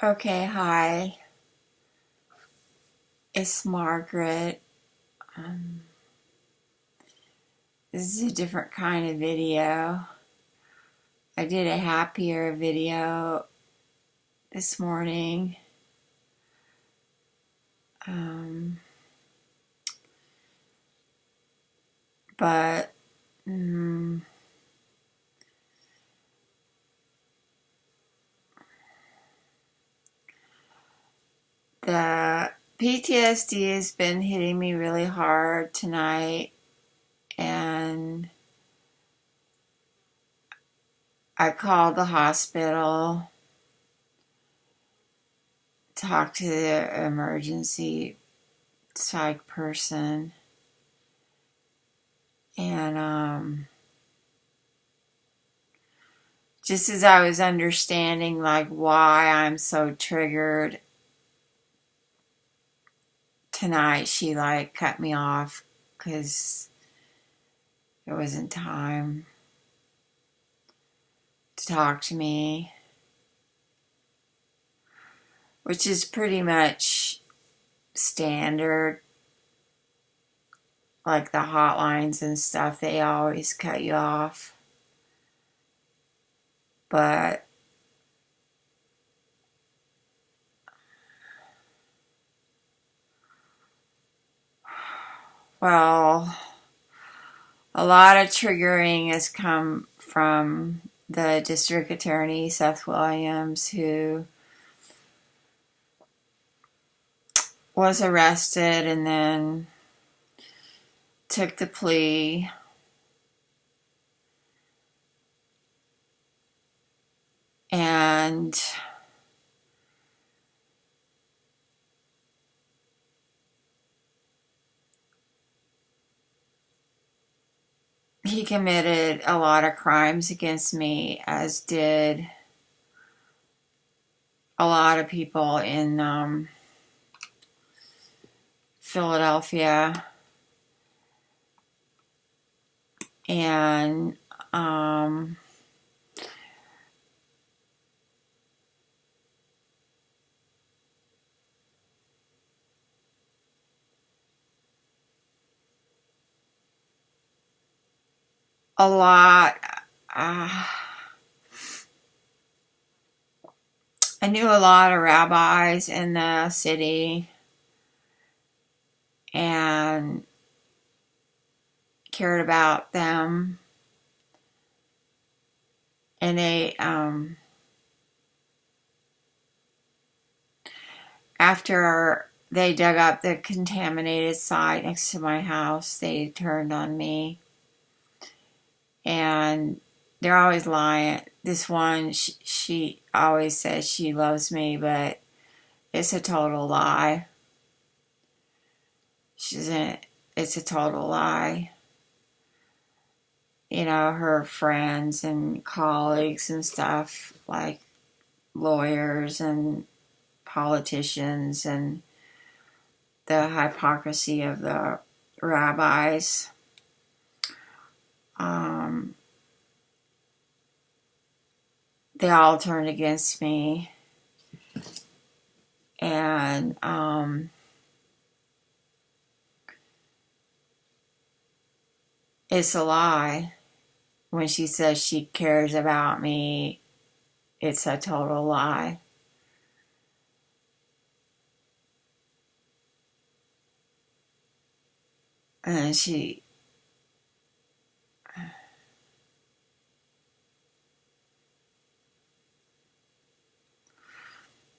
Okay, hi. It's Margaret. Um, this is a different kind of video. I did a happier video this morning. Um, but mm, the PTSD has been hitting me really hard tonight, and I called the hospital, talked to the emergency psych person, and just as I was understanding like why I'm so triggered tonight, she like cut me off because it wasn't time to talk to me, which is pretty much standard. Like the hotlines and stuff, they always cut you off. But well, a lot of triggering has come from the district attorney, Seth Williams, who was arrested and then took the plea. And he committed a lot of crimes against me, as did a lot of people in Philadelphia. And a lot. Uh, I knew a lot of rabbis in the city and cared about them. And they, after they dug up the contaminated site next to my house, they turned on me. And they're always lying. This one, she always says she loves me, but it's a total lie. She doesn't, it's a total lie. You know, her friends and colleagues and stuff, like lawyers and politicians, and the hypocrisy of the rabbis. They all turned against me. And it's a lie. When she says she cares about me, it's a total lie. And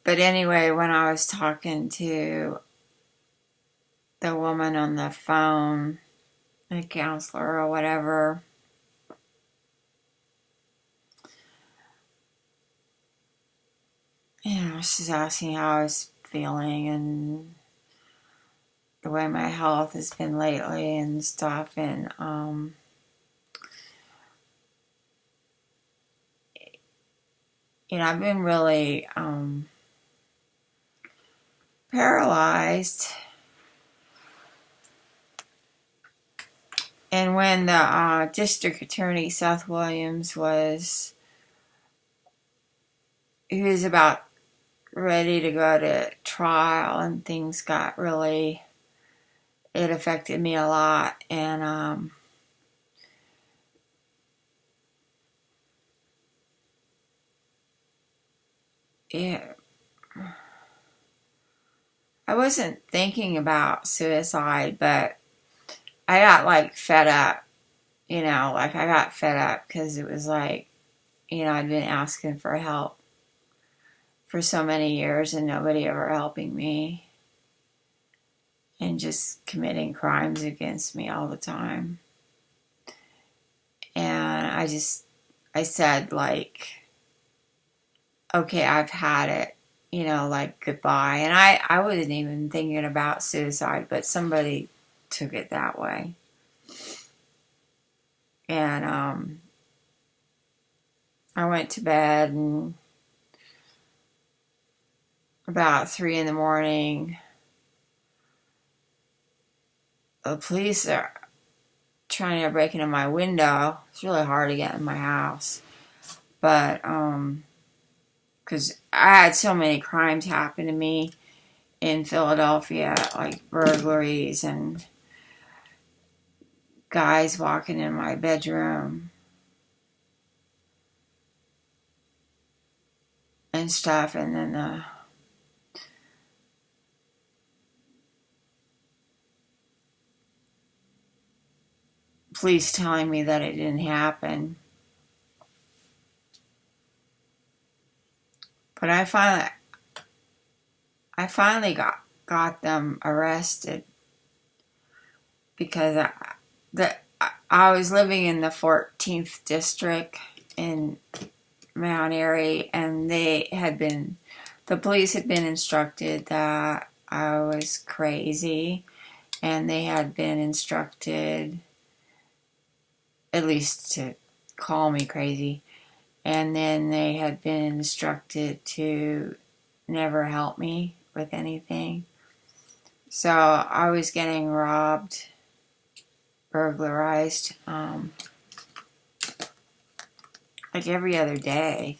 but anyway, when I was talking to the woman on the phone, the counselor or whatever, you know, she's asking how I was feeling and the way my health has been lately and stuff. And you know, I've been really paralyzed. And when the district attorney, Seth Williams, he was about ready to go to trial, and things got really, it affected me a lot. And yeah, I wasn't thinking about suicide, but I got like fed up, like I got fed up because it was like, I'd been asking for help for so many years and nobody ever helping me, and just committing crimes against me all the time. And I said, like, okay, I've had it, like goodbye. And I wasn't even thinking about suicide, but somebody took it that way. And I went to bed, and about 3 in the morning, the police are trying to break into my window. It's really hard to get in my house. But, because I had so many crimes happen to me in Philadelphia, like burglaries and guys walking in my bedroom and stuff. And then the police telling me that it didn't happen. But I finally got them arrested because I was living in the 14th district in Mount Airy, and the police had been instructed that I was crazy, and they had been instructed, at least to call me crazy, and then they had been instructed to never help me with anything. So I was getting robbed, burglarized, like every other day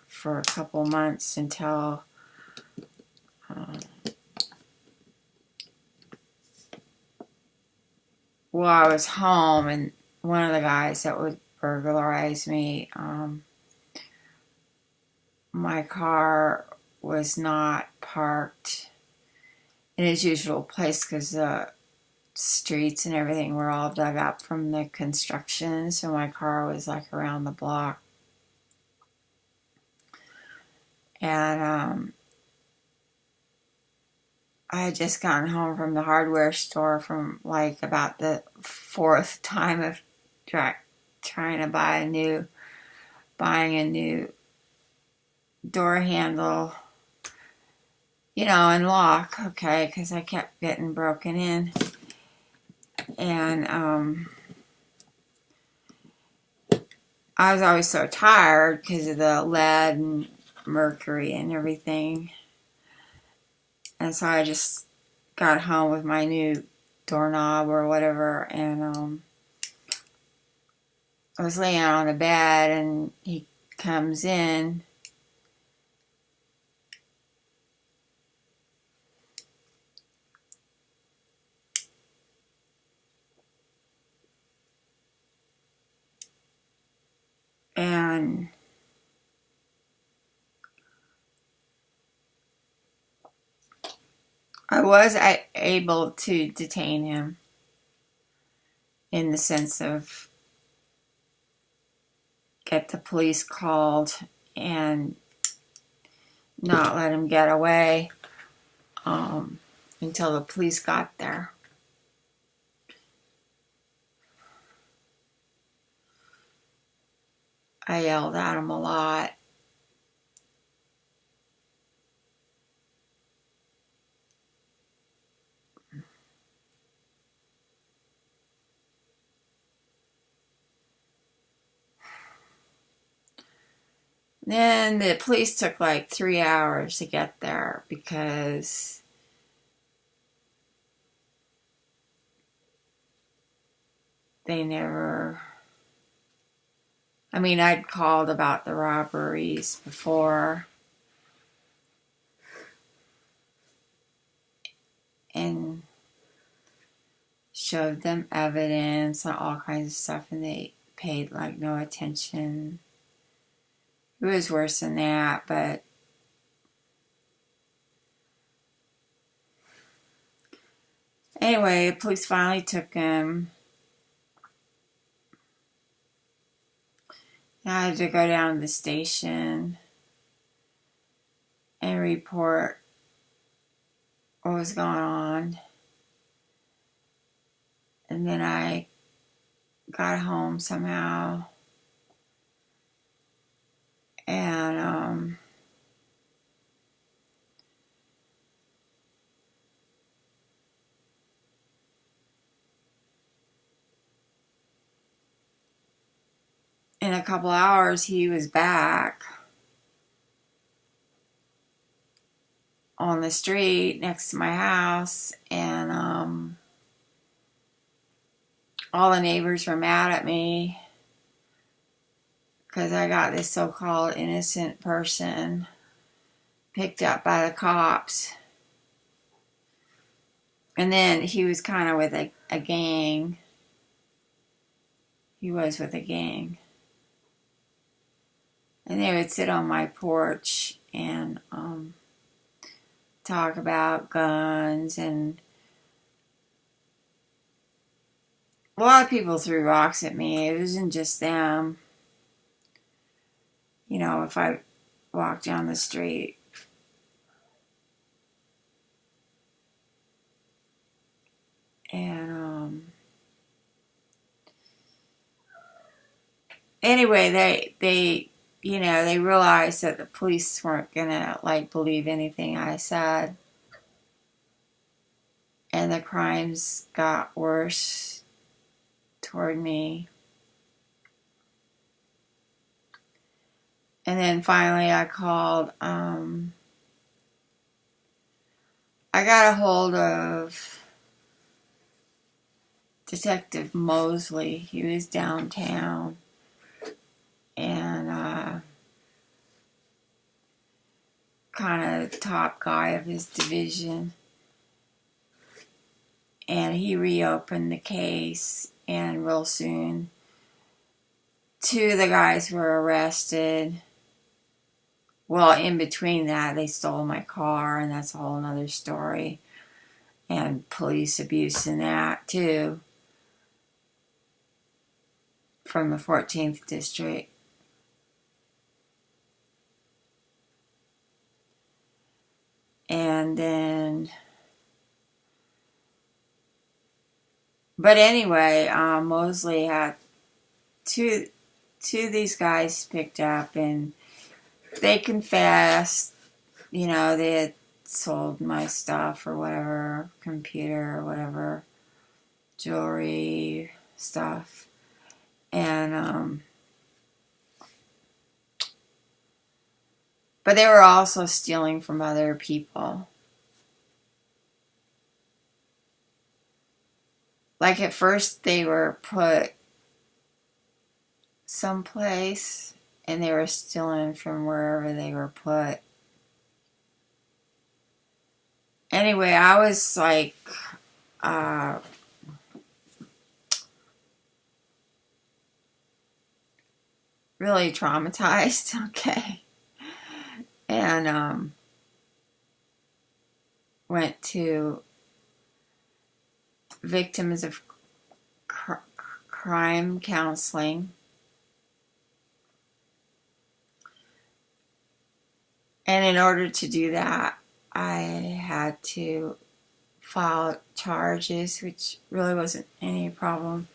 for a couple months until I was home, and one of the guys that would burglarize me, my car was not parked in its usual place because the streets and everything were all dug up from the construction, so my car was like around the block. And I had just gotten home from the hardware store from like about the fourth time of trying to buying a new door handle, and lock, okay, because I kept getting broken in. And I was always so tired because of the lead and mercury and everything. And so I just got home with my new doorknob or whatever, and I was laying on the bed, and he comes in. And I was able to detain him in the sense of get the police called and not let him get away until the police got there. I yelled at him a lot. Then the police took like 3 hours to get there because they never... I'd called about the robberies before, and showed them evidence and all kinds of stuff, and they paid like no attention. It was worse than that, but anyway, police finally took him. I had to go down to the station and report what was going on. And then I got home somehow. And in a couple hours, he was back on the street next to my house. And all the neighbors were mad at me because I got this so-called innocent person picked up by the cops. And then he was kind of with a gang. He was with a gang. And they would sit on my porch and talk about guns. And a lot of people threw rocks at me. It wasn't just them. You know, if I walked down the street. And anyway, they they realized that the police weren't gonna like believe anything I said, and the crimes got worse toward me. And then finally, I called. I got a hold of Detective Mosley. He was downtown, and kind of the top guy of his division. And he reopened the case, and real soon, 2 of the guys were arrested. Well, in between that, they stole my car, and that's a whole other story. And police abuse in that, too. From the 14th District. And then... But anyway, Mosley had two of these guys picked up, and they confessed, they had sold my stuff or whatever, computer or whatever, jewelry stuff. And, but they were also stealing from other people. Like at first they were put someplace and they were stealing from wherever they were put. Anyway, I was like, really traumatized, okay. And went to victims of crime counseling. And in order to do that, I had to file charges, which really wasn't any problem.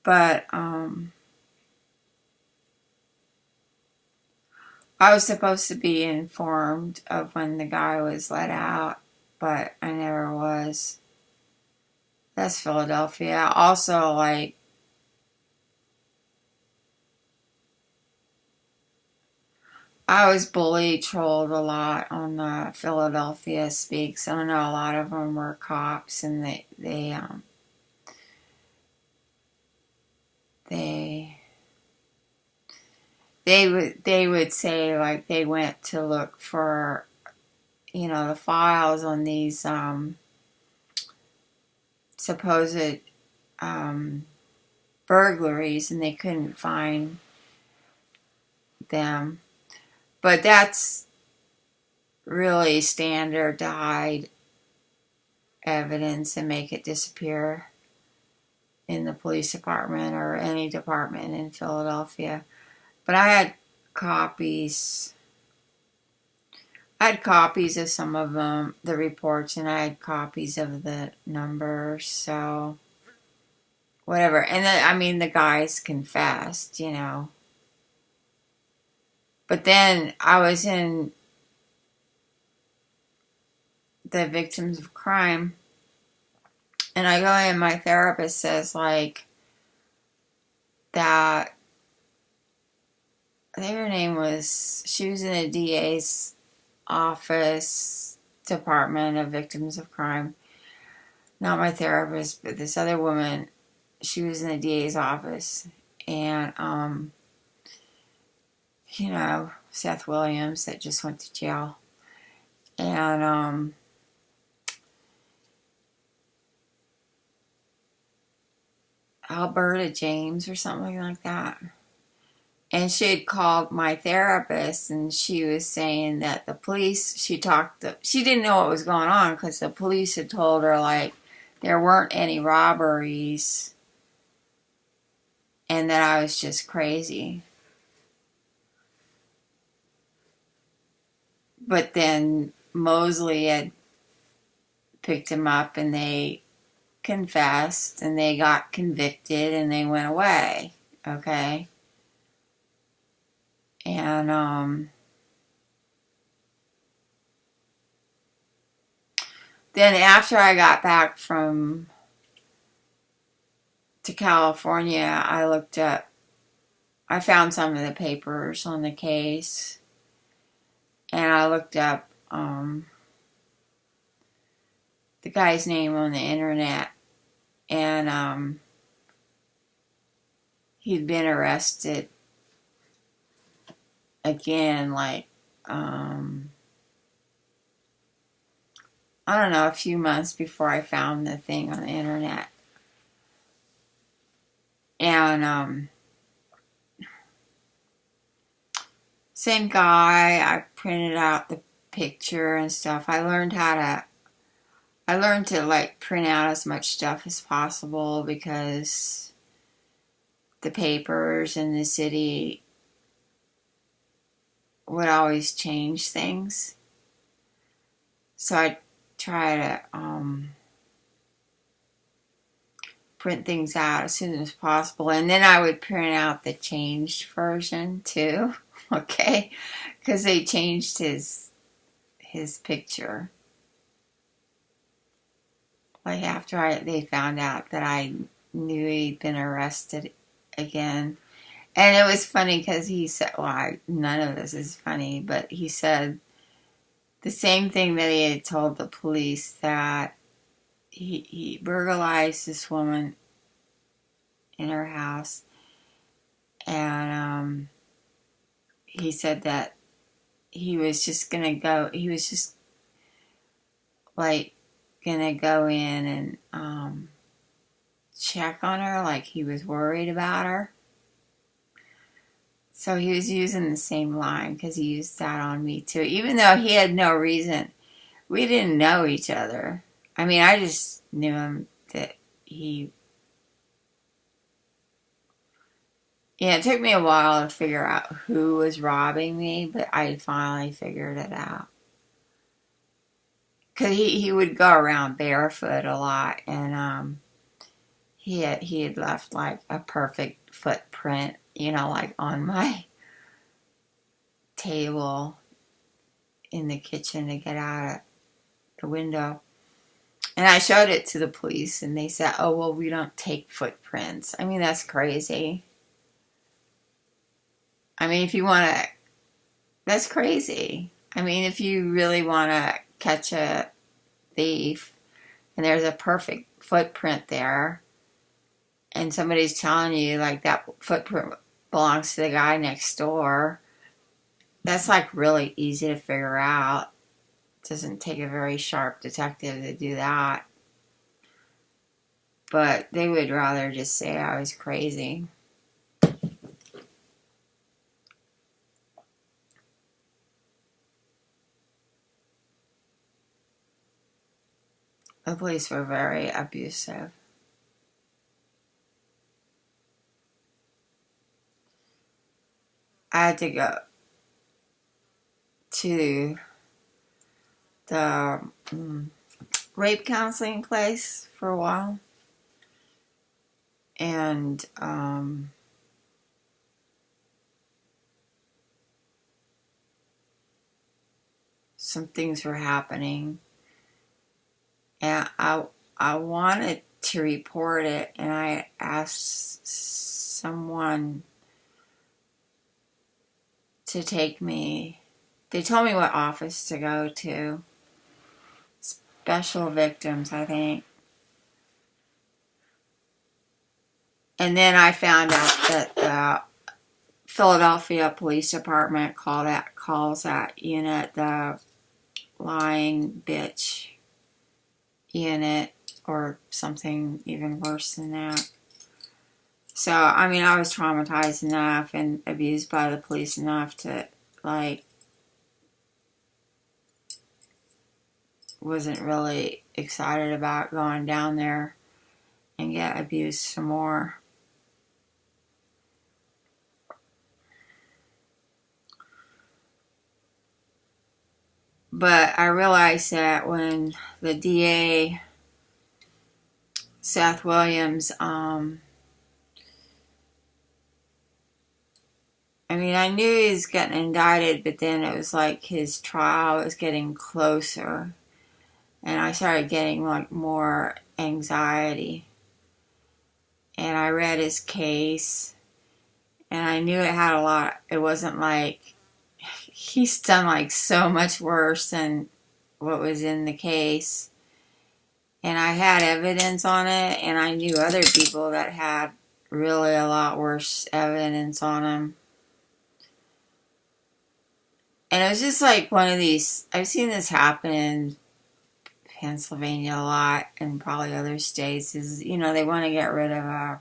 But I was supposed to be informed of when the guy was let out, but I never was. That's Philadelphia. Also, like, I was bullied, trolled a lot on the Philadelphia Speaks. I know a lot of them were cops, and they would say, like, they went to look for the files on these supposed burglaries, and they couldn't find them. But that's really standard to hide evidence and make it disappear in the police department or any department in Philadelphia. But I had copies. I had copies of some of them, the reports, and I had copies of the numbers, so whatever. And then, the guys confessed, But then I was in the victims of crime, and I go in, my therapist says, like, that, I think her name was, she was in a DA's office, Department of Victims of Crime. Not my therapist, but this other woman, she was in the DA's office. And, Seth Williams that just went to jail. And, Alberta James or something like that. And she had called my therapist, and she was saying that the police, she didn't know what was going on because the police had told her, like, there weren't any robberies and that I was just crazy. But then Mosley had picked him up, and they confessed, and they got convicted, and they went away, okay? And then after I got back to California, I found some of the papers on the case, and I looked up the guy's name on the internet, and he'd been arrested again, like, I don't know, a few months before I found the thing on the internet. And, same guy, I printed out the picture and stuff. I learned to, like, print out as much stuff as possible because the papers in the city would always change things. So I try to print things out as soon as possible. And then I would print out the changed version too. Okay? Because they changed his picture. Like after they found out that I knew he'd been arrested again. And it was funny because he said, none of this is funny, but he said the same thing that he had told the police, that he burglarized this woman in her house. And he said that he was just going to go in and check on her, like he was worried about her. So he was using the same line because he used that on me too, even though he had no reason. We didn't know each other. I just knew him that he... Yeah, it took me a while to figure out who was robbing me, but I finally figured it out. Because he would go around barefoot a lot, and he had left like a perfect footprint, like on my table in the kitchen to get out of the window. And I showed it to the police, and they said, oh, well, we don't take footprints. That's crazy. If you want to... That's crazy. If you really want to catch a thief, and there's a perfect footprint there, and somebody's telling you, like, that footprint belongs to the guy next door, that's, like, really easy to figure out. doesn't take a very sharp detective to do that. But they would rather just say I was crazy. The police were very abusive. I had to go to the rape counseling place for a while. And some things were happening. And I wanted to report it, and I asked someone to take me. They told me what office to go to. Special victims, I think. And then I found out that the Philadelphia Police Department calls that unit the lying bitch unit, or something even worse than that. So, I mean, I was traumatized enough and abused by the police enough to, like, wasn't really excited about going down there and get abused some more. But I realized that when the DA, Seth Williams, I mean, I knew he was getting indicted, but then it was like his trial was getting closer. And I started getting like more anxiety. And I read his case, and I knew it had a lot. It wasn't like, he's done like so much worse than what was in the case. And I had evidence on it, and I knew other people that had really a lot worse evidence on him. And it was just like one of these, I've seen this happen in Pennsylvania a lot, and probably other states, is, you know, they want to get rid of a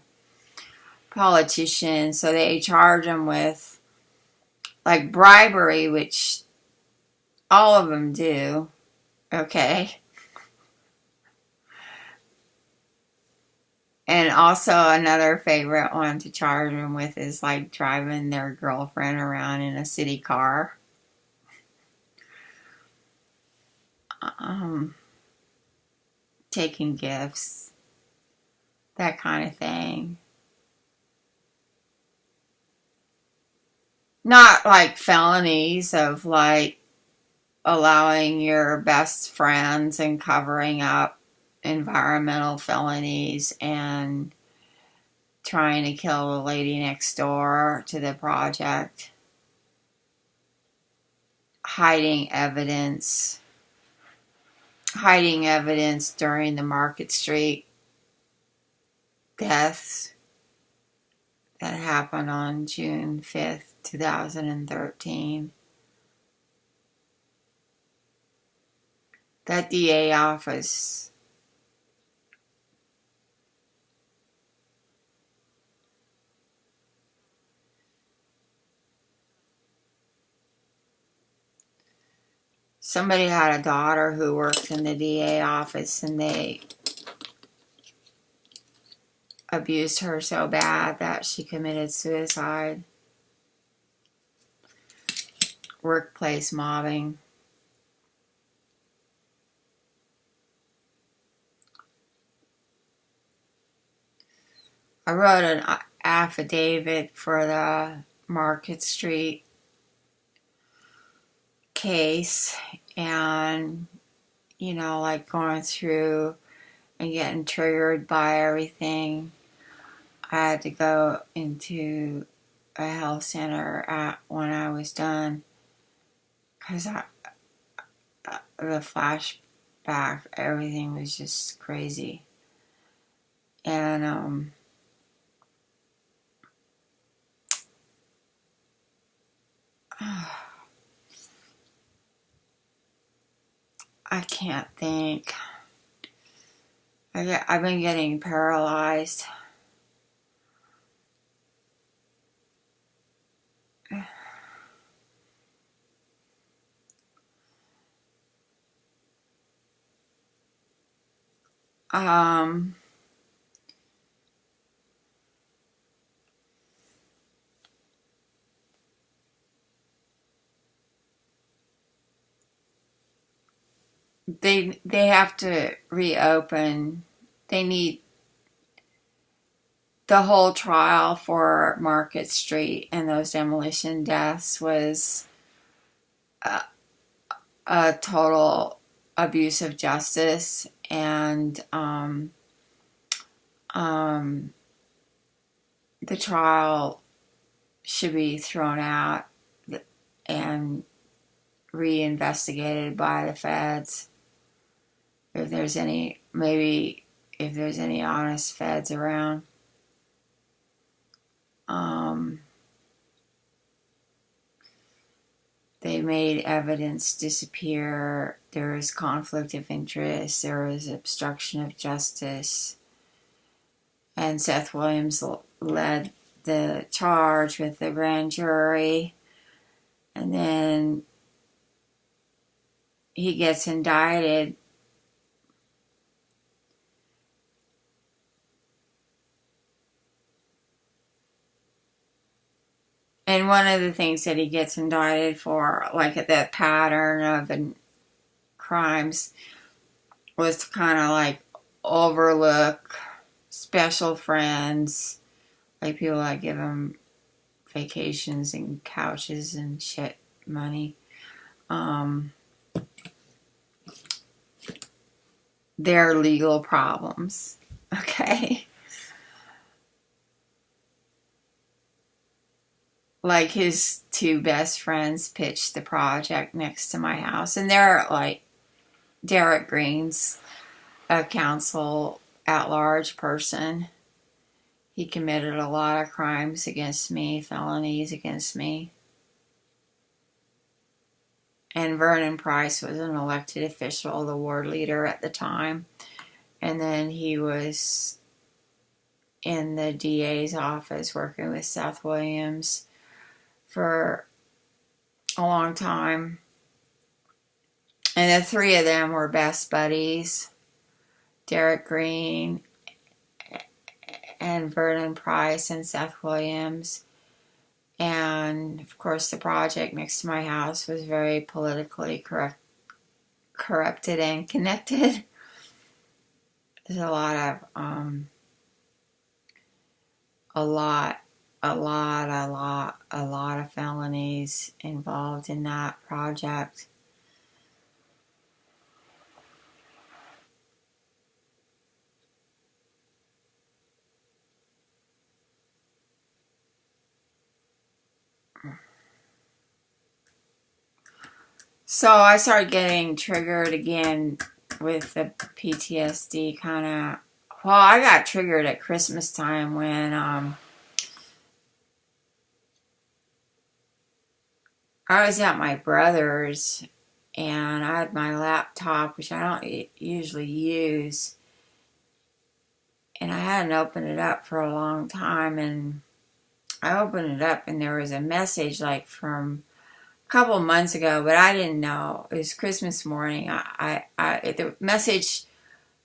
politician, so they charge them with like bribery, which all of them do, okay? And also another favorite one to charge them with is like driving their girlfriend around in a city car. Taking gifts, that kind of thing. Not like felonies of like allowing your best friends and covering up environmental felonies and trying to kill the lady next door to the project, hiding evidence during the Market Street deaths that happened on June 5th, 2013. That DA office, somebody had a daughter who worked in the DA office, and they abused her so bad that she committed suicide. Workplace mobbing. I wrote an affidavit for the Market Street case, and, you know, like going through and getting triggered by everything. I had to go into a health center when I was done, because the flashback, everything was just crazy. And I can't think. I've been getting paralyzed. Um, they have to reopen. They need the whole trial for Market Street and those demolition deaths was a, a total abuse of justice, and um, the trial should be thrown out and reinvestigated by the feds. If there's any, maybe if there's any honest feds around. They made evidence disappear. There was conflict of interest. There was obstruction of justice. And Seth Williams led the charge with the grand jury. And then he gets indicted. And one of the things that he gets indicted for, like the pattern of crimes, was to kind of like overlook special friends, like people that give him vacations and couches and shit money. Their legal problems. Okay. Like his two best friends pitched the project next to my house, and they're like Derek Green's a counsel at large person. He committed a lot of crimes against me, felonies against me. And Vernon Price was an elected official, the ward leader at the time. And then he was in the DA's office working with Seth Williams for a long time. And the three of them were best buddies. Derek Green and Vernon Price and Seth Williams. And of course the project next to my house was very politically corrupted and connected. There's a lot of felonies involved in that project. So I started getting triggered again with the PTSD kind of. Well, I got triggered at Christmas time when I was at my brother's and I had my laptop, which I don't usually use, and I hadn't opened it up for a long time, and I opened it up and there was a message like from a couple months ago, but I didn't know. It was Christmas morning. The message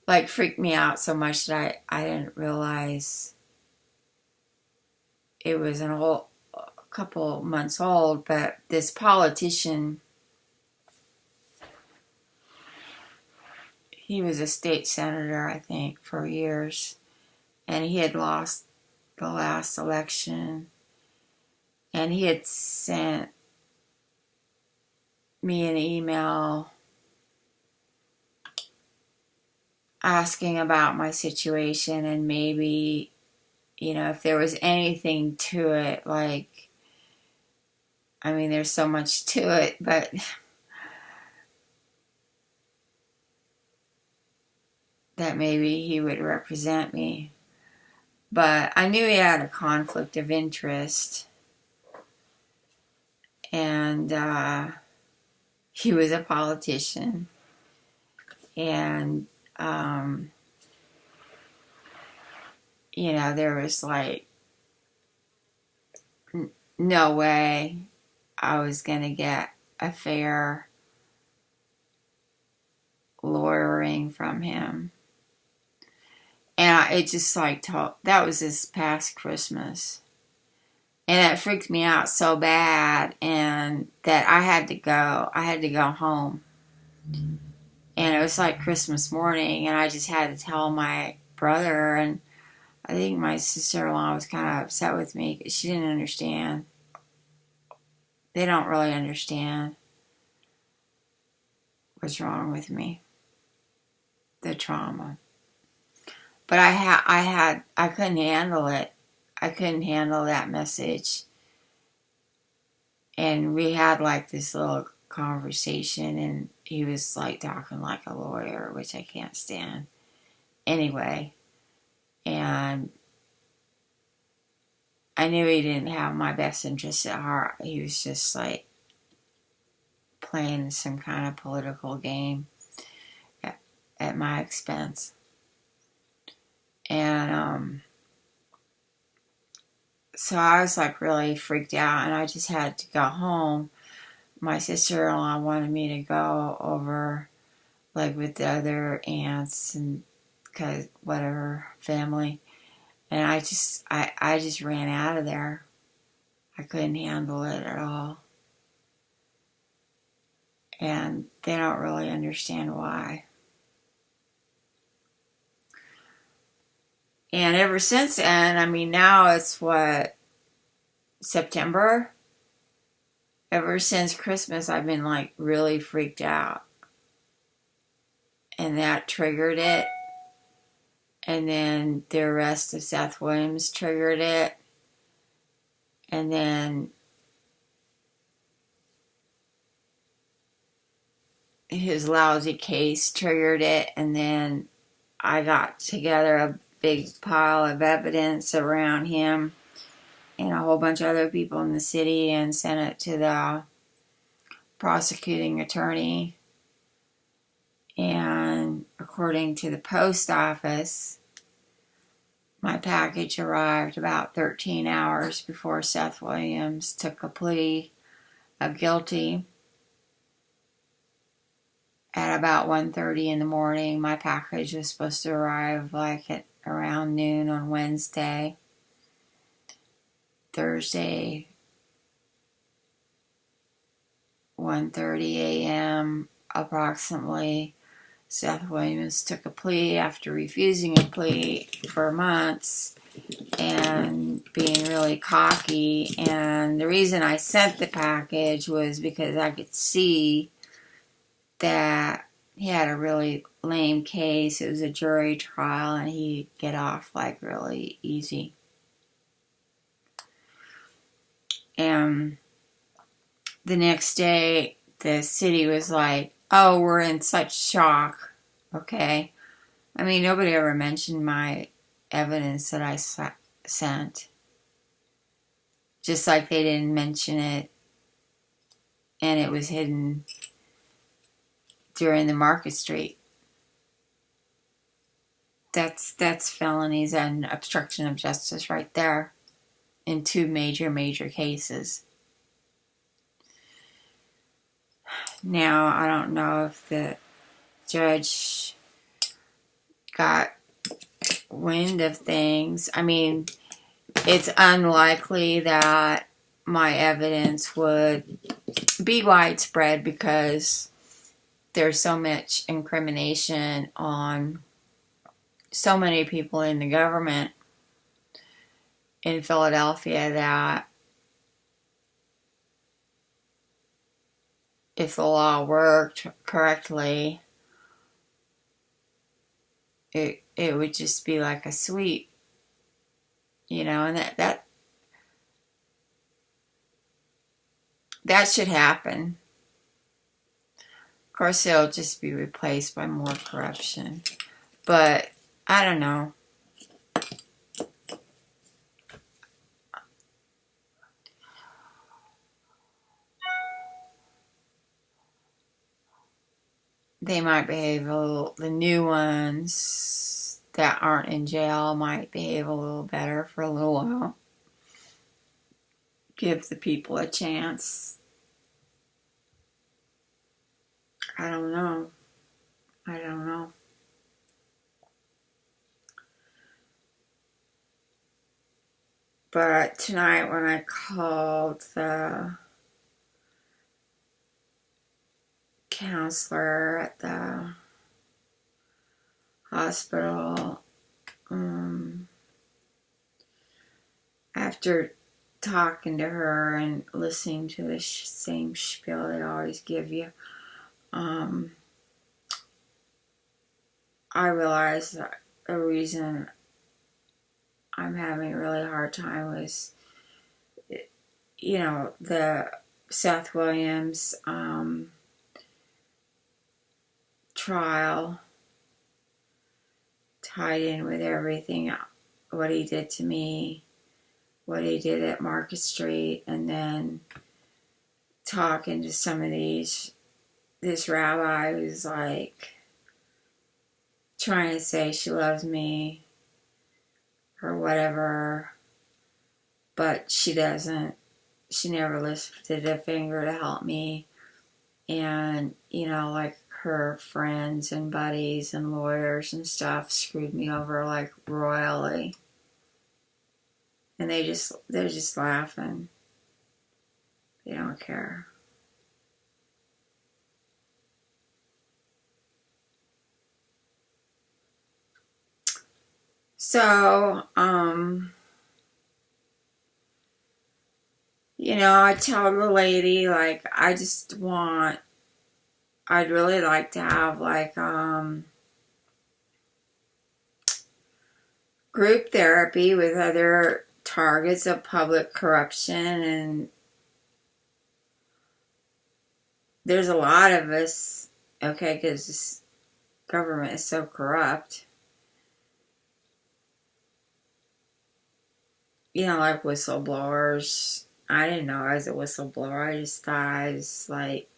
like freaked me out so much that I didn't realize it was a couple months old. But this politician, he was a state senator, I think, for years, and he had lost the last election, and he had sent me an email asking about my situation and maybe, if there was anything to it. Like, I mean, there's so much to it, but that maybe he would represent me. But I knew he had a conflict of interest, and he was a politician, And, there was like no way I was going to get a fair lawyering from him. And it just like that was this past Christmas. And it freaked me out so bad, and that I had to go. I had to go home. And it was like Christmas morning, and I just had to tell my brother, and I think my sister-in-law was kind of upset with me because she didn't understand. They don't really understand what's wrong with me, the trauma. But I couldn't handle it. I couldn't handle that message. And we had like this little conversation, and he was like talking like a lawyer, which I can't stand. Anyway, and I knew he didn't have my best interests at heart. He was just like playing some kind of political game at my expense. And so I was like really freaked out, and I just had to go home. My sister-in-law wanted me to go over like with the other aunts and cause whatever family, and I just ran out of there. I couldn't handle it at all, and they don't really understand why. And ever since then, I mean, now it's what, September? Ever since Christmas, I've been like really freaked out. And that triggered it. And then the arrest of Seth Williams triggered it. And then his lousy case triggered it. And then I got together a big pile of evidence around him and a whole bunch of other people in the city and sent it to the prosecuting attorney. And according to the post office, my package arrived about 13 hours before Seth Williams took a plea of guilty. At about 1:30 in the morning, my package was supposed to arrive like at around noon on Wednesday. Thursday, 1:30 a.m. approximately, Seth Williams took a plea after refusing a plea for months and being really cocky. And the reason I sent the package was because I could see that he had a really lame case. It was a jury trial, and he'd get off like really easy. And the next day, the city was like, oh, we're in such shock. Okay. I mean, nobody ever mentioned my evidence that I sent. Just like they didn't mention it, and it was hidden during the Market Street. That's felonies and obstruction of justice right there in two major cases. Now, I don't know if the judge got wind of things. I mean, it's unlikely that my evidence would be widespread because there's so much incrimination on so many people in the government in Philadelphia that if the law worked correctly, it would just be like a sweep, and that should happen. Of course, it'll just be replaced by more corruption. But I don't know. they might behave a little, the new ones that aren't in jail might behave a little better for a little while. Give the people a chance. I don't know. I don't know. But tonight when I called the counselor at the hospital, after talking to her and listening to the same spiel they always give you, I realized that the reason I'm having a really hard time was, the Seth Williams trial tied in with everything, what he did to me, what he did at Market Street, and then talking to some of this rabbi who's like trying to say she loves me or whatever, but she doesn't. She never lifted a finger to help me. And, like her friends and buddies and lawyers and stuff screwed me over like royally. And they're just laughing. They don't care. So, I tell the lady, like, I'd really like to have, like, group therapy with other targets of public corruption, and there's a lot of us, okay, because this government is so corrupt. Like whistleblowers. I didn't know I was a whistleblower. I just thought I was, like,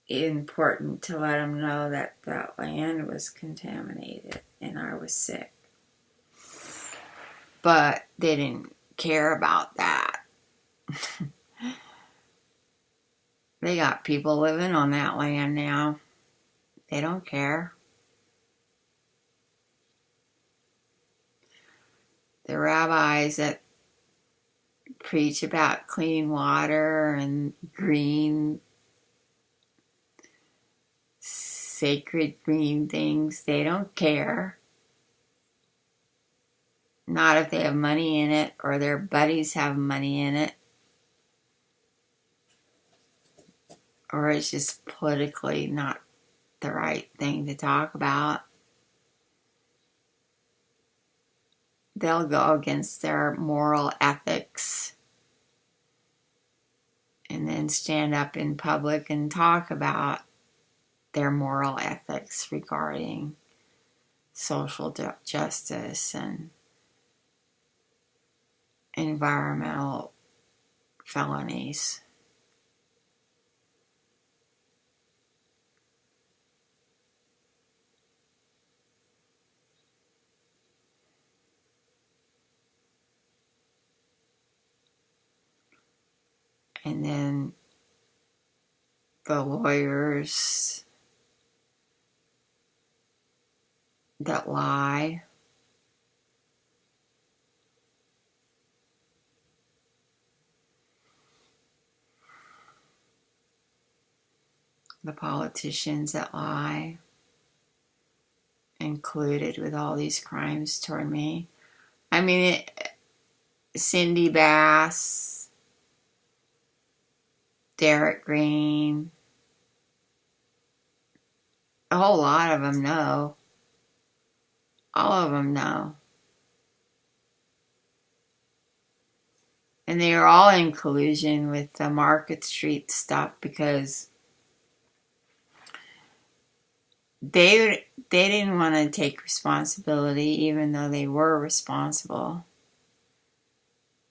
important to let them know that that land was contaminated and I was sick. But they didn't care about that. They got people living on that land now. They don't care. The rabbis that preach about clean water and green, sacred green things, they don't care. Not if they have money in it or their buddies have money in it. Or it's just politically not the right thing to talk about. They'll go against their moral ethics and then stand up in public and talk about their moral ethics regarding social justice and environmental felonies. And then the lawyers that lie. The politicians that lie, included with all these crimes toward me. I mean, Cindy Bass, Derek Green, a whole lot of them know. All of them know. And they are all in collusion with the Market Street stuff because they didn't want to take responsibility even though they were responsible.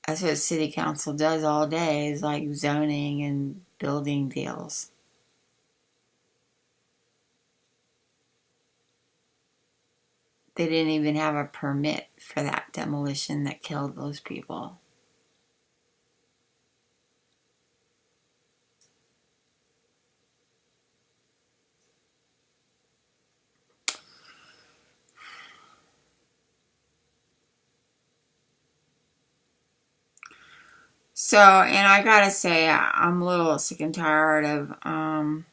That's what city council does all day, is like zoning and building deals. They didn't even have a permit for that demolition that killed those people. So, and I gotta say, I'm a little sick and tired of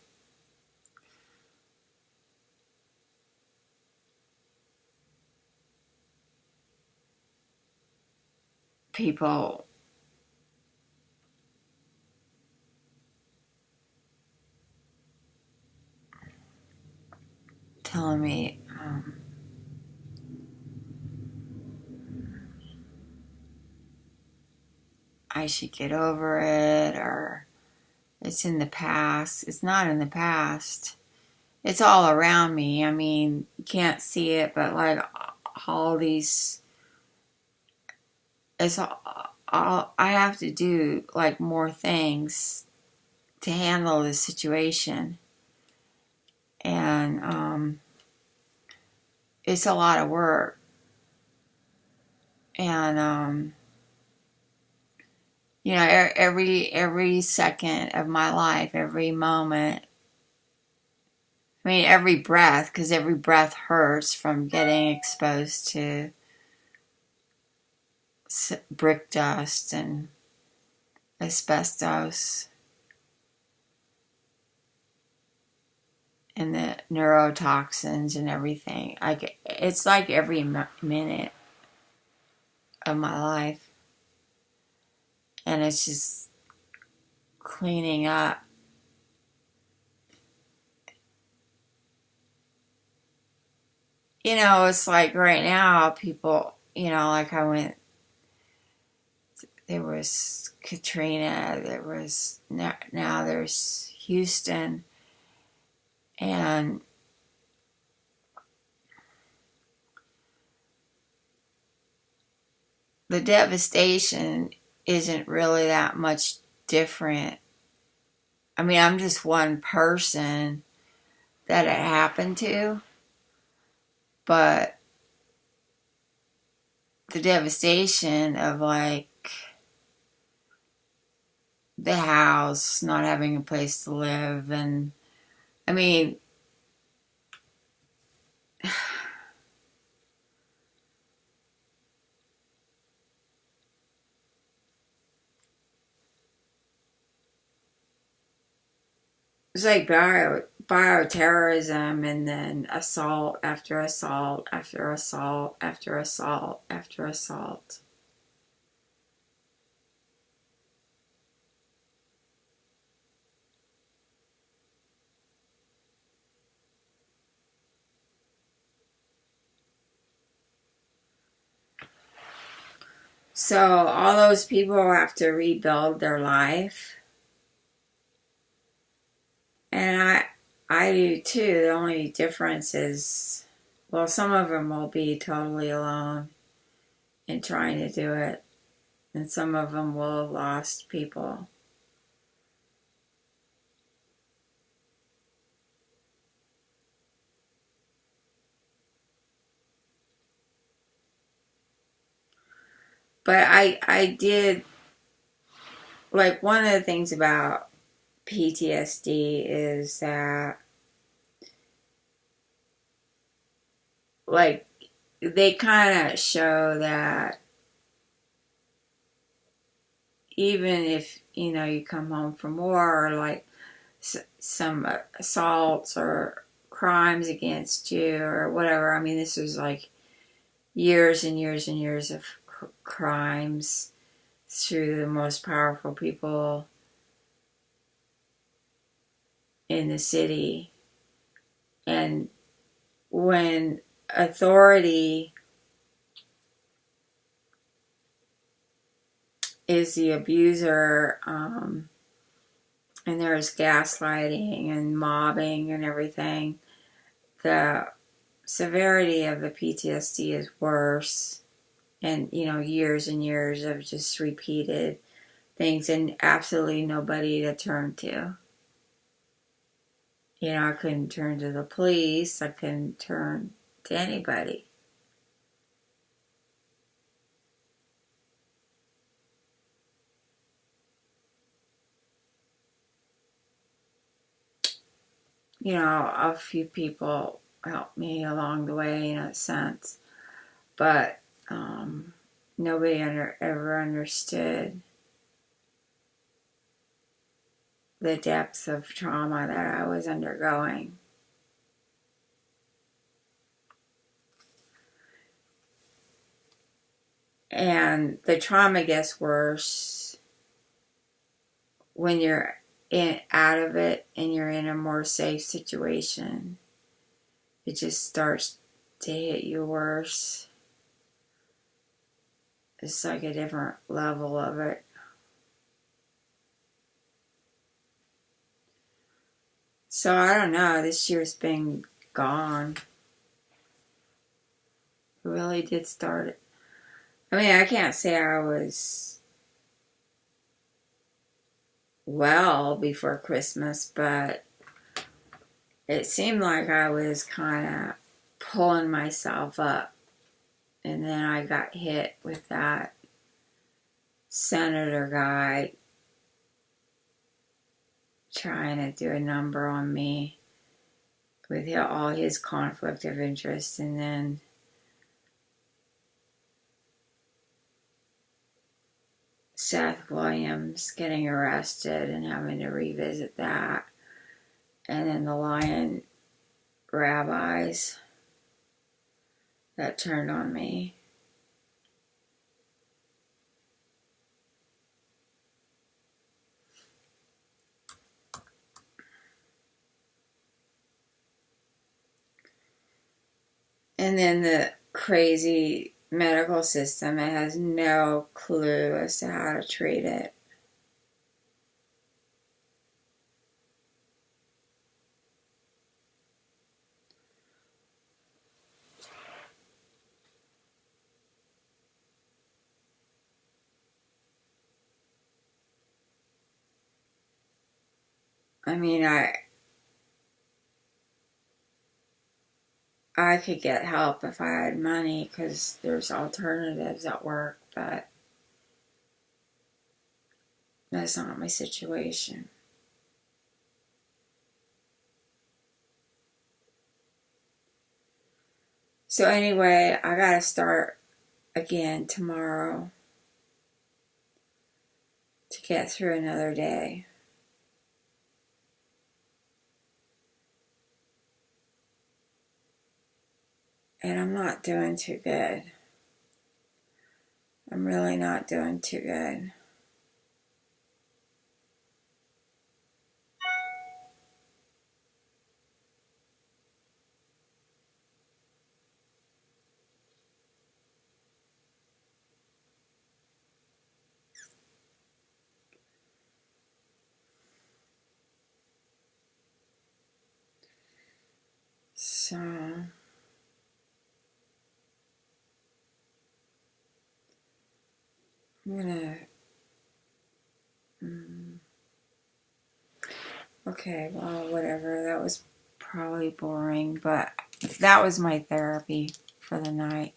people telling me I should get over it, or it's in the past. It's not in the past. It's all around me. I mean, you can't see it, but like all these, it's all I have to do, like more things to handle this situation. And it's a lot of work. And you know, every second of my life, every moment. I mean, every breath, because every breath hurts from getting exposed to brick dust and asbestos and the neurotoxins and everything. It's like every minute of my life, and it's just cleaning up. You know, it's like right now, people, you know, like there was Katrina, there was, now there's Houston, and the devastation isn't really that much different. I mean, I'm just one person that it happened to, but the devastation of like the house, not having a place to live, and I mean, it's like bioterrorism, and then assault after assault after assault after assault after assault. So all those people have to rebuild their life, and I do too. The only difference is, well, some of them will be totally alone in trying to do it, and some of them will have lost people. But I did, like, one of the things about PTSD is that, like, they kind of show that even if, you know, you come home from war, or like some assaults or crimes against you or whatever. I mean, this was like years and years and years of crimes through the most powerful people in the city. And when authority is the abuser, and there's gaslighting and mobbing and everything, the severity of the PTSD is worse. And, you know, years and years of just repeated things and absolutely nobody to turn to. You know, I couldn't turn to the police. I couldn't turn to anybody. a few people helped me along the way in a sense, but nobody ever understood the depths of trauma that I was undergoing. And the trauma gets worse when you're out of it and you're in a more safe situation. It just starts to hit you worse. It's like a different level of it. So I don't know, this year's been gone. It really did start it. I mean, I can't say I was well before Christmas, but it seemed like I was kind of pulling myself up. And then I got hit with that senator guy trying to do a number on me with all his conflict of interest, and then Seth Williams getting arrested and having to revisit that, and then the Lion rabbis that turned on me. And then the crazy medical system that has no clue as to how to treat it. I mean, I could get help if I had money because there's alternatives at work, but that's not my situation. So anyway, I gotta start again tomorrow to get through another day. And I'm not doing too good. I'm really not doing too good. So I'm gonna okay, well, whatever. That was probably boring, but that was my therapy for the night.